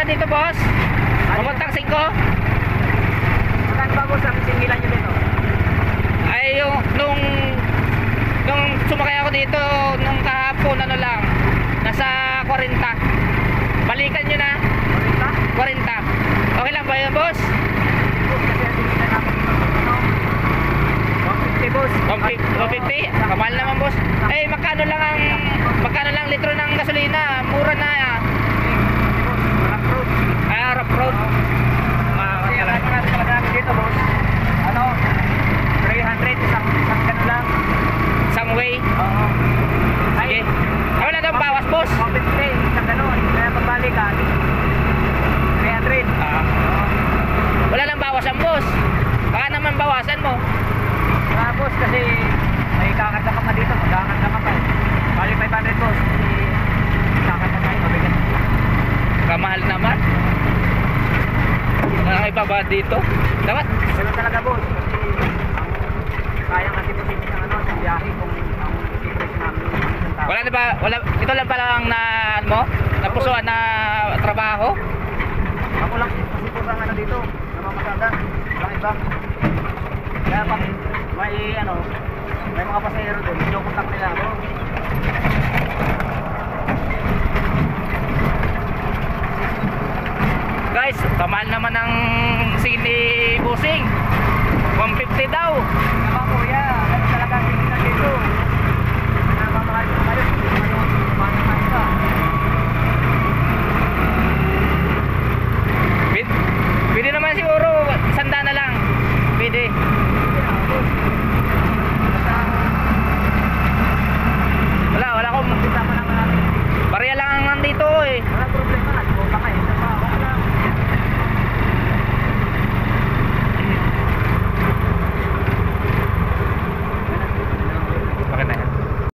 na dito, boss? Papuntang 5? Magkano ba boss ang singilan nyo dito? Ay, yung, nung sumakay ako dito, nung kahapon, ano lang, nasa 40. Balikan nyo na. 40. Okay lang ba yun, boss? Boss, 150? Kamahal naman, boss. Eh, magkano lang litro ng gasolina? Mura na. Rough road. kasi ang natin talaga namin dito boss, ano, 300, isang gano'n lang. Some way. Oo. Sige. Ay, wala daw bawas, boss. 150, isang gano'n. Kaya pagbalikan, 300. Wala lang bawasan, boss. Baka naman bawasan mo. Mga boss, kasi may kakanta ka pa dito, magkakanta ka pa eh. Bali 500 boss, kasi kakanta tayo, mabigat. Kamahal naman. Wala iba ba dito? Dapat. Ganun talaga boss, kasi sayang kasi po ng ano, sa biyahe kung ang situation namin yung isang tao. Wala na ba? Wala. Ito lang pala ang napusuan na trabaho. Ako lang kasi po ang ano dito, namamasada, walang iba. Kaya pag may mga pasahero doon, kinukontak nila ako. Guys, kamahal naman ng sili busing. 150 daw. Tama kuya, ano talaga ang tingin dito? Namamahal ko kayo, hindi naman yung kumain ka. Pwede naman siguro 100 na lang. Pwede. Wala akong Kita pa naman natin. barya lang ang nandito eh. Walang problema.